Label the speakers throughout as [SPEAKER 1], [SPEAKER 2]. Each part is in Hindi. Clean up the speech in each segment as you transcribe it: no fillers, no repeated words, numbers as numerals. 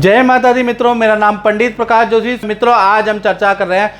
[SPEAKER 1] जय माता दी मित्रों, मेरा नाम पंडित प्रकाश जोशी। मित्रों, आज हम चर्चा कर रहे हैं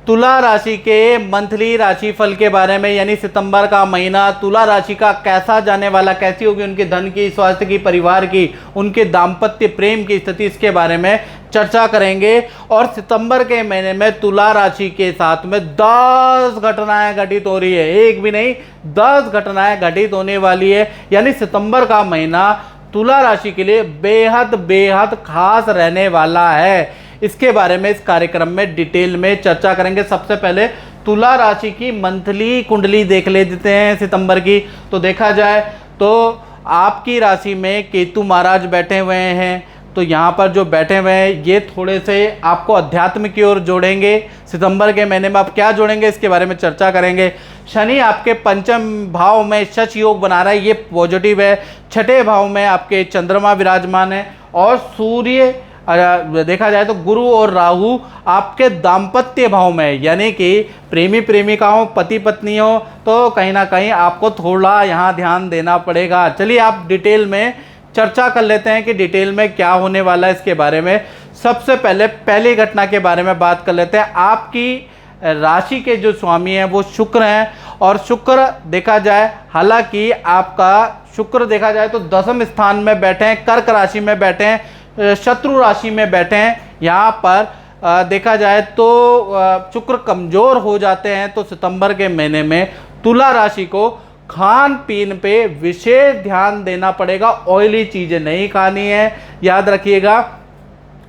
[SPEAKER 1] तुला राशि के मंथली राशिफल के बारे में, यानी सितंबर का महीना तुला राशि का कैसा जाने वाला, कैसी होगी उनके धन की, स्वास्थ्य की, परिवार की, उनके दाम्पत्य प्रेम की स्थिति, इसके बारे में चर्चा करेंगे। और सितंबर के महीने में तुला राशि के साथ में 10 घटनाएं घटित हो रही है, एक भी नहीं 10 घटनाएं घटित होने वाली है। यानी सितंबर का महीना तुला राशि के लिए बेहद बेहद खास रहने वाला है। इसके बारे में इस कार्यक्रम में डिटेल में चर्चा करेंगे। सबसे पहले तुला राशि की मंथली कुंडली देख लेते हैं सितंबर की। तो देखा जाए तो आपकी राशि में केतु महाराज बैठे हुए हैं। तो यहाँ पर जो बैठे हुए हैं ये थोड़े से आपको अध्यात्म की ओर जोड़ेंगे। सितंबर के महीने में आप क्या जोड़ेंगे इसके बारे में चर्चा करेंगे। शनि आपके पंचम भाव में शश योग बना रहा है, ये पॉजिटिव है। छठे भाव में आपके चंद्रमा विराजमान है और सूर्य देखा जाए तो गुरु और राहु आपके दाम्पत्य भाव में है, यानी कि प्रेमी प्रेमिकाओं, पति पत्नी हो तो कहीं ना कहीं आपको थोड़ा यहाँ ध्यान देना पड़ेगा। चलिए आप डिटेल में चर्चा कर लेते हैं कि डिटेल में क्या होने वाला है इसके बारे में। सबसे पहले पहली घटना के बारे में बात कर लेते हैं। आपकी राशि के जो स्वामी हैं वो शुक्र हैं, और शुक्र देखा जाए, हालांकि आपका शुक्र देखा जाए तो 10वें स्थान में बैठे हैं, कर्क राशि में बैठे हैं, शत्रु राशि में बैठे हैं। यहाँ पर देखा जाए तो शुक्र कमज़ोर हो जाते हैं। तो सितंबर के महीने में तुला राशि को खान पीन पे विशेष ध्यान देना पड़ेगा। ऑयली चीज़ें नहीं खानी है, याद रखिएगा।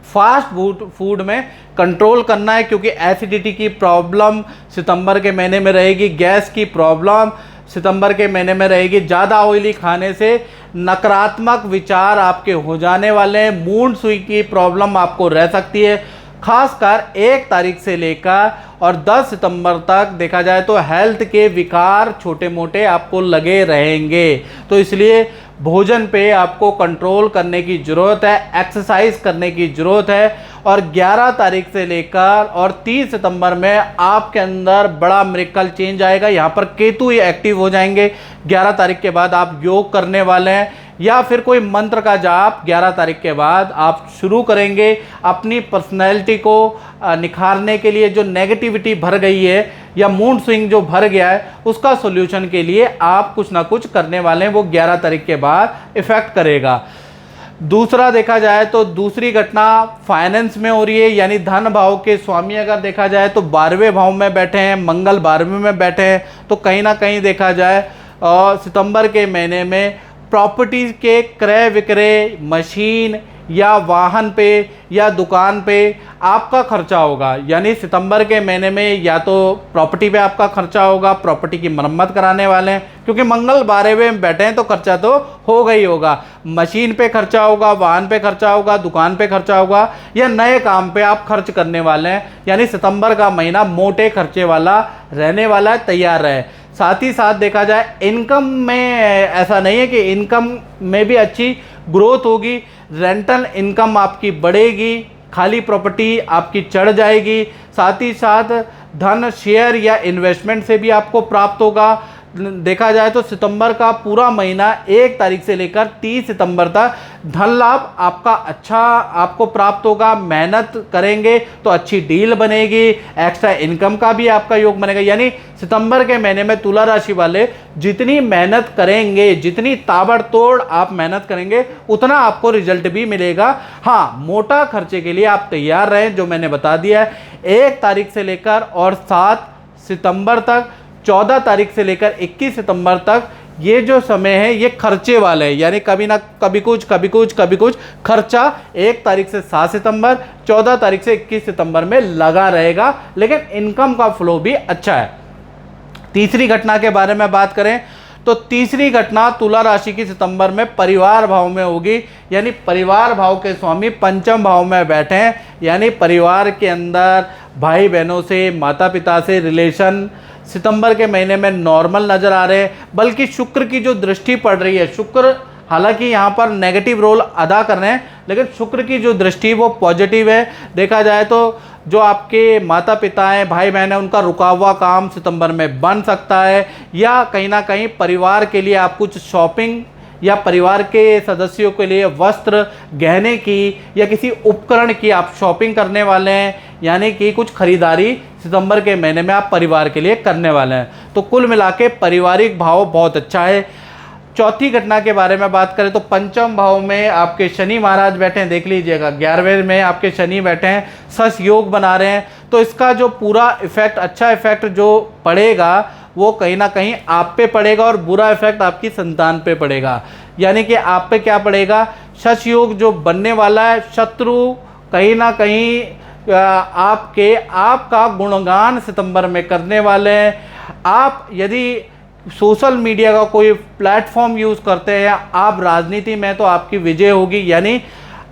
[SPEAKER 1] फास्ट फूड में कंट्रोल करना है, क्योंकि एसिडिटी की प्रॉब्लम सितंबर के महीने में रहेगी, गैस की प्रॉब्लम सितंबर के महीने में रहेगी। ज़्यादा ऑयली खाने से नकारात्मक विचार आपके हो जाने वाले हैं। मूड स्विंग की प्रॉब्लम आपको रह सकती है, खासकर 1 तारीख से लेकर और 10 सितंबर तक देखा जाए तो हेल्थ के विकार छोटे मोटे आपको लगे रहेंगे। तो इसलिए भोजन पे आपको कंट्रोल करने की ज़रूरत है, एक्सरसाइज करने की ज़रूरत है। और 11 तारीख से लेकर और 30 सितंबर में आपके अंदर बड़ा मिरेकल चेंज आएगा। यहाँ पर केतु ही एक्टिव हो जाएंगे। 11 तारीख के बाद आप योग करने वाले हैं या फिर कोई मंत्र का जाप 11 तारीख के बाद आप शुरू करेंगे। अपनी पर्सनैलिटी को निखारने के लिए जो नेगेटिविटी भर गई है या मूड स्विंग जो भर गया है, उसका सॉल्यूशन के लिए आप कुछ ना कुछ करने वाले हैं, वो 11 तारीख के बाद इफ़ेक्ट करेगा। दूसरा देखा जाए तो दूसरी घटना फाइनेंस में हो रही है, यानी धन भाव के स्वामी अगर देखा जाए तो 12वें भाव में बैठे हैं, मंगल 12वें में बैठे हैं। तो कहीं ना कहीं देखा जाए सितंबर के महीने में प्रॉपर्टीज़ के क्रय विक्रय, मशीन या वाहन पे या दुकान पे आपका खर्चा होगा। यानी सितंबर के महीने में या तो प्रॉपर्टी पे आपका खर्चा होगा, प्रॉपर्टी की मरम्मत कराने वाले हैं, क्योंकि मंगल 12वें में बैठे हैं तो खर्चा तो होगा ही होगा। मशीन पे खर्चा होगा, वाहन पे खर्चा होगा, दुकान पे खर्चा होगा, या नए काम पे आप खर्च करने वाले हैं। यानी सितंबर का महीना मोटे खर्चे वाला रहने वाला है, तैयार रहे। साथ ही साथ देखा जाए इनकम में ऐसा नहीं है कि इनकम में भी अच्छी ग्रोथ होगी। रेंटल इनकम आपकी बढ़ेगी, खाली प्रॉपर्टी आपकी चढ़ जाएगी। साथ ही साथ धन शेयर या इन्वेस्टमेंट से भी आपको प्राप्त होगा। देखा जाए तो सितंबर का पूरा महीना 1 तारीख से लेकर 30 सितंबर तक धन लाभ आपका अच्छा आपको प्राप्त होगा। मेहनत करेंगे तो अच्छी डील बनेगी, एक्स्ट्रा इनकम का भी आपका योग बनेगा। यानी सितंबर के महीने में तुला राशि वाले जितनी मेहनत करेंगे, जितनी ताबड़तोड़ आप मेहनत करेंगे, उतना आपको रिजल्ट भी मिलेगा। हाँ, मोटा खर्चे के लिए आप तैयार रहें, जो मैंने बता दिया है। 1 तारीख से लेकर और 7 सितंबर तक, 14 तारीख से लेकर 21 सितंबर तक ये जो समय है ये खर्चे वाले है। यानी कभी ना कभी कुछ, कभी कुछ, कभी कुछ खर्चा 1 तारीख से 7 सितंबर, 14 तारीख से 21 सितंबर में लगा रहेगा, लेकिन इनकम का फ्लो भी अच्छा है। तीसरी घटना के बारे में बात करें तो तीसरी घटना तुला राशि की सितंबर में परिवार भाव में होगी। यानी परिवार भाव के स्वामी पंचम भाव में बैठे हैं, यानी परिवार के अंदर भाई बहनों से, माता पिता से रिलेशन सितंबर के महीने में नॉर्मल नज़र आ रहे हैं। बल्कि शुक्र की जो दृष्टि पड़ रही है, शुक्र हालांकि यहाँ पर नेगेटिव रोल अदा कर रहे हैं, लेकिन शुक्र की जो दृष्टि वो पॉजिटिव है। देखा जाए तो जो आपके माता पिता हैं, भाई बहन हैं, उनका रुका हुआ काम सितंबर में बन सकता है, या कहीं ना कहीं परिवार के लिए आप कुछ शॉपिंग या परिवार के सदस्यों के लिए वस्त्र, गहने की या किसी उपकरण की आप शॉपिंग करने वाले हैं, यानी कि कुछ खरीदारी सितंबर के महीने में आप परिवार के लिए करने वाले हैं। तो कुल मिला के पारिवारिक भाव बहुत अच्छा है। चौथी घटना के बारे में बात करें तो पंचम भाव में आपके शनि महाराज बैठे हैं, देख लीजिएगा 11वें में आपके शनि बैठे हैं, सस योग बना रहे हैं। तो इसका जो पूरा इफेक्ट, अच्छा इफेक्ट जो पड़ेगा वो कहीं ना कहीं आप पे पड़ेगा और बुरा इफेक्ट आपकी संतान पे पड़ेगा। यानी कि आप पे क्या पड़ेगा, सस योग जो बनने वाला है, शत्रु कहीं ना कहीं आपका गुणगान सितंबर में करने वाले हैं। आप यदि सोशल मीडिया का कोई प्लेटफॉर्म यूज़ करते हैं, आप राजनीति में, तो आपकी विजय होगी। यानी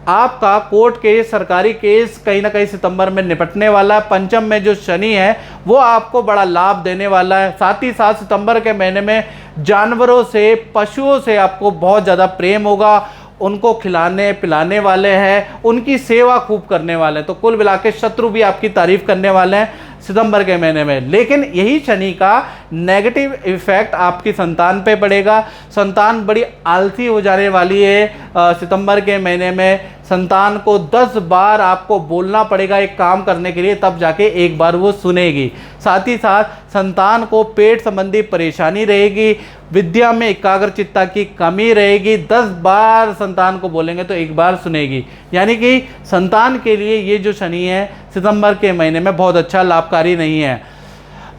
[SPEAKER 1] आपका कोर्ट केस, सरकारी केस कहीं ना कहीं सितंबर में निपटने वाला है। पंचम में जो शनि है वो आपको बड़ा लाभ देने वाला है। साथ ही साथ सितंबर के महीने में जानवरों से, पशुओं से आपको बहुत ज़्यादा प्रेम होगा, उनको खिलाने पिलाने वाले हैं, उनकी सेवा खूब करने वाले हैं। तो कुल मिला के शत्रु भी आपकी तारीफ करने वाले हैं सितंबर के महीने में। लेकिन यही शनि का नेगेटिव इफेक्ट आपकी संतान पे पड़ेगा। संतान बड़ी आलसी हो जाने वाली है सितंबर के महीने में। संतान को 10 बार आपको बोलना पड़ेगा एक काम करने के लिए, तब जाके एक बार वो सुनेगी। साथ ही साथ संतान को पेट संबंधी परेशानी रहेगी, विद्या में एकाग्रचित्ता की कमी रहेगी। 10 बार संतान को बोलेंगे तो एक बार सुनेगी। यानी कि संतान के लिए ये जो शनि है सितंबर के महीने में बहुत अच्छा लाभकारी नहीं है।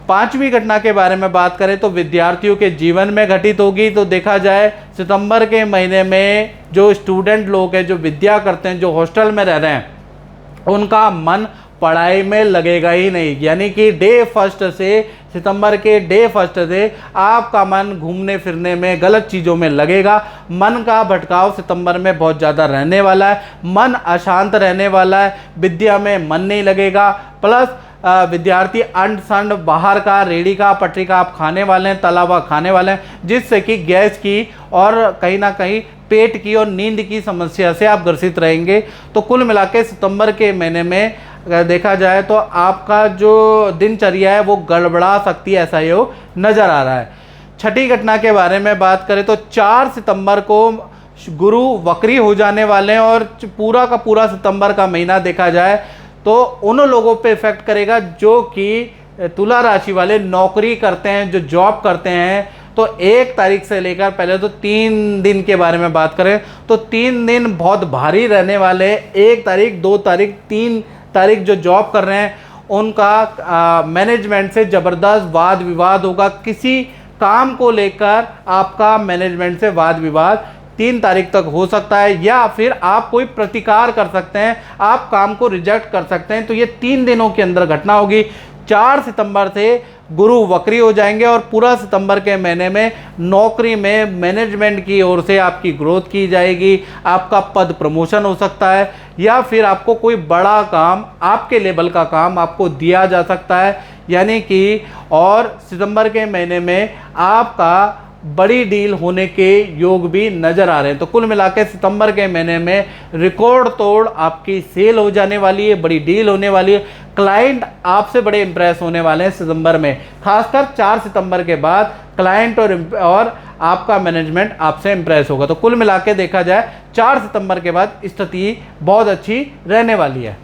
[SPEAKER 1] पांचवी घटना के बारे में बात करें तो विद्यार्थियों के जीवन में घटित होगी। तो देखा जाए सितंबर के महीने में जो स्टूडेंट लोग हैं, जो विद्या करते हैं, जो हॉस्टल में रह रहे हैं, उनका मन पढ़ाई में लगेगा ही नहीं। यानी कि डे फर्स्ट से, सितंबर के डे फर्स्ट से आपका मन घूमने फिरने में, गलत चीज़ों में लगेगा। मन का भटकाव सितंबर में बहुत ज़्यादा रहने वाला है, मन अशांत रहने वाला है, विद्या में मन नहीं लगेगा। प्लस विद्यार्थी अंड संड, बाहर का, रेड़ी का, पटरी का आप खाने वाले हैं, तला हुआ खाने वाले हैं, जिससे कि गैस की और कहीं ना कहीं पेट की और नींद की समस्या से आप ग्रसित रहेंगे। तो कुल मिला के सितंबर के महीने में अगर देखा जाए तो आपका जो दिनचर्या है वो गड़बड़ा सकती है, ऐसा ये नज़र आ रहा है। छठी घटना के बारे में बात करें तो 4 सितंबर को गुरु वक्री हो जाने वाले हैं और पूरा का पूरा सितंबर का महीना देखा जाए तो उन लोगों पे इफेक्ट करेगा जो कि तुला राशि वाले नौकरी करते हैं, जो जॉब करते हैं। तो 1 तारीख से लेकर पहले तो 3 दिन के बारे में बात करें तो 3 दिन बहुत भारी रहने वाले हैं। 1 तारीख, 2 तारीख, 3 तारीख जो जॉब कर रहे हैं उनका मैनेजमेंट से ज़बरदस्त वाद विवाद होगा। किसी काम को लेकर आपका मैनेजमेंट से वाद विवाद 3 तारीख तक हो सकता है, या फिर आप कोई प्रतिकार कर सकते हैं, आप काम को रिजेक्ट कर सकते हैं। तो ये 3 दिनों के अंदर घटना होगी। 4 सितंबर से गुरु वक्री हो जाएंगे और पूरा सितंबर के महीने में नौकरी में मैनेजमेंट की ओर से आपकी ग्रोथ की जाएगी। आपका पद प्रमोशन हो सकता है, या फिर आपको कोई बड़ा काम, आपके लेवल का काम आपको दिया जा सकता है। यानी कि और सितंबर के महीने में आपका बड़ी डील होने के योग भी नज़र आ रहे हैं। तो कुल मिला के सितंबर के महीने में रिकॉर्ड तोड़ आपकी सेल हो जाने वाली है, बड़ी डील होने वाली है। क्लाइंट आपसे बड़े इंप्रेस होने वाले हैं सितंबर में, खासकर 4 सितंबर के बाद क्लाइंट और आपका मैनेजमेंट आपसे इंप्रेस होगा। तो कुल मिला के देखा जाए 4 सितंबर के बाद स्थिति बहुत अच्छी रहने वाली है।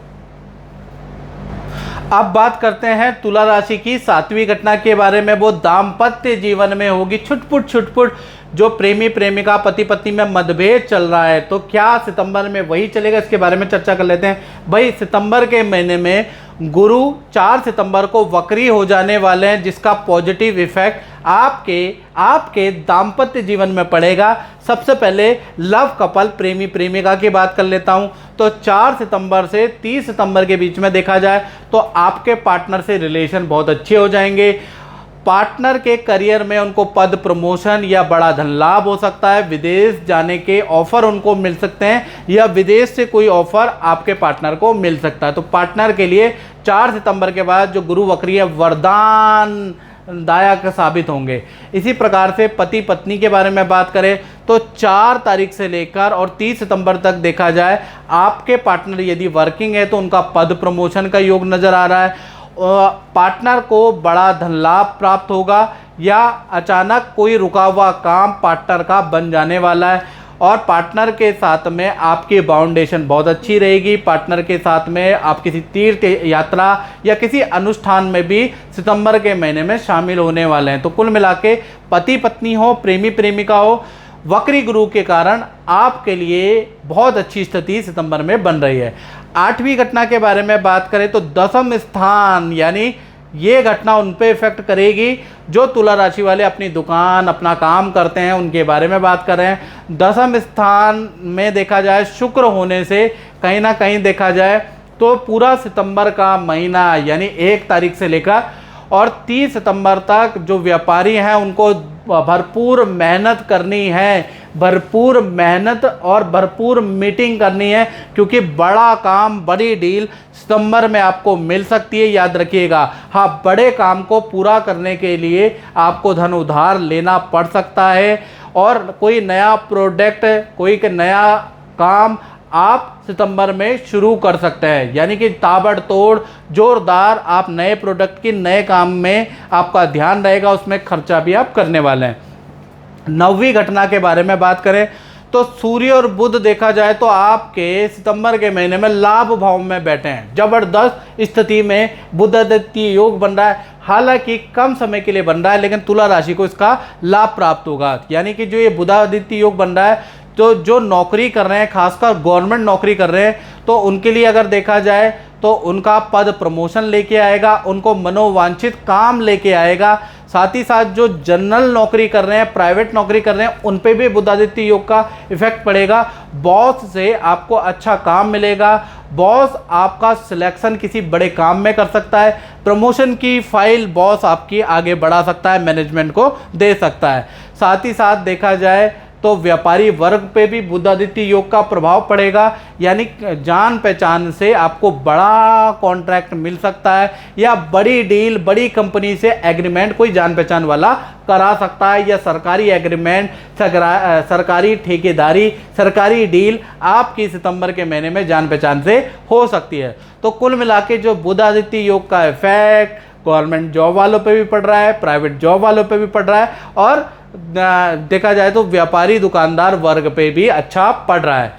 [SPEAKER 1] अब बात करते हैं तुला राशि की 7वीं घटना के बारे में। वो दाम्पत्य जीवन में होगी। छुटपुट जो प्रेमी प्रेमिका, पति पत्नी में मतभेद चल रहा है, तो क्या सितंबर में वही चलेगा, इसके बारे में चर्चा कर लेते हैं। भाई सितंबर के महीने में गुरु 4 सितंबर को वक्री हो जाने वाले हैं, जिसका पॉजिटिव इफेक्ट आपके दाम्पत्य जीवन में पड़ेगा। सबसे पहले लव कपल, प्रेमी प्रेमिका की बात कर लेता हूं। तो 4 सितंबर से 30 सितंबर के बीच में देखा जाए तो आपके पार्टनर से रिलेशन बहुत अच्छे हो जाएंगे। पार्टनर के करियर में उनको पद प्रमोशन या बड़ा धन लाभ हो सकता है। विदेश जाने के ऑफर उनको मिल सकते हैं, या विदेश से कोई ऑफर आपके पार्टनर को मिल सकता है। तो पार्टनर के लिए 4 सितंबर के बाद जो गुरु वक्री है वरदान दायक साबित होंगे। इसी प्रकार से पति पत्नी के बारे में बात करें तो 4 तारीख से लेकर और 30 सितंबर तक देखा जाए आपके पार्टनर यदि वर्किंग है तो उनका पद प्रमोशन का योग नज़र आ रहा है। पार्टनर को बड़ा धन लाभ प्राप्त होगा, या अचानक कोई रुका हुआ काम पार्टनर का बन जाने वाला है। और पार्टनर के साथ में आपकी बाउंडेशन बहुत अच्छी रहेगी। पार्टनर के साथ में आप किसी तीर्थ यात्रा या किसी अनुष्ठान में भी सितंबर के महीने में शामिल होने वाले हैं। तो कुल मिला के पति पत्नी हो, प्रेमी प्रेमिका हो, वक्री गुरु के कारण आपके लिए बहुत अच्छी स्थिति सितंबर में बन रही है। 8वीं घटना के बारे में बात करें तो 10वें स्थान, यानी ये घटना उन पे इफेक्ट करेगी जो तुला राशि वाले अपनी दुकान, अपना काम करते हैं, उनके बारे में बात कर रहे हैं। 10वें स्थान में देखा जाए शुक्र होने से कहीं ना कहीं देखा जाए तो पूरा सितंबर का महीना यानी 1 तारीख से लेकर और 30 सितंबर तक जो व्यापारी हैं उनको भरपूर मेहनत करनी है, भरपूर मेहनत और भरपूर मीटिंग करनी है, क्योंकि बड़ा काम, बड़ी डील सितंबर में आपको मिल सकती है। याद रखिएगा, हाँ, बड़े काम को पूरा करने के लिए आपको धन उधार लेना पड़ सकता है और कोई नया प्रोडक्ट, कोई नया काम आप सितंबर में शुरू कर सकते हैं। यानी कि ताबड़तोड़ जोरदार आप नए प्रोडक्ट की, नए काम में आपका ध्यान रहेगा, उसमें खर्चा भी आप करने वाले हैं। 9वीं घटना के बारे में बात करें तो सूर्य और बुध देखा जाए तो आपके सितंबर के महीने में लाभ भाव में बैठे हैं। जबरदस्त स्थिति में बुधादित्य योग बन रहा है। हालांकि कम समय के लिए बन रहा है, लेकिन तुला राशि को इसका लाभ प्राप्त होगा। यानी कि जो ये बुधादित्य योग बन रहा है, तो जो नौकरी कर रहे हैं, खासकर गवर्नमेंट नौकरी कर रहे हैं, तो उनके लिए अगर देखा जाए तो उनका पद प्रमोशन लेके आएगा, उनको मनोवांछित काम लेके आएगा। साथ ही साथ जो जनरल नौकरी कर रहे हैं, प्राइवेट नौकरी कर रहे हैं, उन पे भी बुधादित्य योग का इफेक्ट पड़ेगा। बॉस से आपको अच्छा काम मिलेगा, बॉस आपका सिलेक्शन किसी बड़े काम में कर सकता है, प्रमोशन की फाइल बॉस आपकी आगे बढ़ा सकता है, मैनेजमेंट को दे सकता है। साथ ही साथ देखा जाए तो व्यापारी वर्ग पे भी बुधादित्य योग का प्रभाव पड़ेगा। यानी जान पहचान से आपको बड़ा कॉन्ट्रैक्ट मिल सकता है या बड़ी डील, बड़ी कंपनी से एग्रीमेंट कोई जान पहचान वाला करा सकता है, या सरकारी एग्रीमेंट, सरकारी ठेकेदारी, सरकारी डील आपकी सितंबर के महीने में जान पहचान से हो सकती है। तो कुल मिला के जो बुधादित्य योग का इफेक्ट गवर्नमेंट जॉब वालों पे भी पड़ रहा है, प्राइवेट जॉब वालों पे भी पड़ रहा है, और देखा जाए तो व्यापारी दुकानदार वर्ग पे भी अच्छा पड़ रहा है।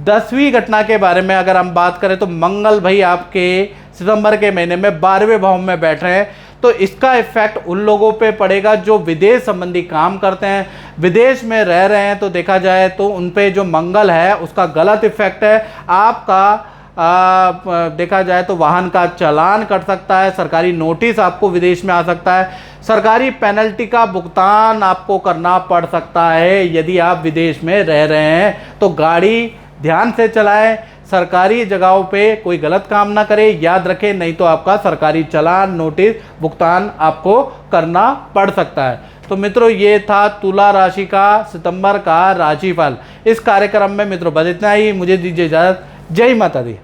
[SPEAKER 1] 10वीं घटना के बारे में अगर हम बात करें तो मंगल भाई आपके सितंबर के महीने में 12वें भाव में बैठ रहे हैं। तो इसका इफेक्ट उन लोगों पे पड़ेगा जो विदेश संबंधी काम करते हैं, विदेश में रह रहे हैं। तो देखा जाए तो उन पे जो मंगल है उसका गलत इफेक्ट है। आपका देखा जाए तो वाहन का चालान कट सकता है, सरकारी नोटिस आपको विदेश में आ सकता है, सरकारी पेनल्टी का भुगतान आपको करना पड़ सकता है यदि आप विदेश में रह रहे हैं। तो गाड़ी ध्यान से चलाएं, सरकारी जगहों पे कोई गलत काम ना करें, याद रखें, नहीं तो आपका सरकारी चालान, नोटिस, भुगतान आपको करना पड़ सकता है। तो मित्रों, ये था तुला राशि का सितंबर का राशिफल। इस कार्यक्रम में मित्रों बस इतना ही। मुझे दीजिए इजाजत। जय माता दी।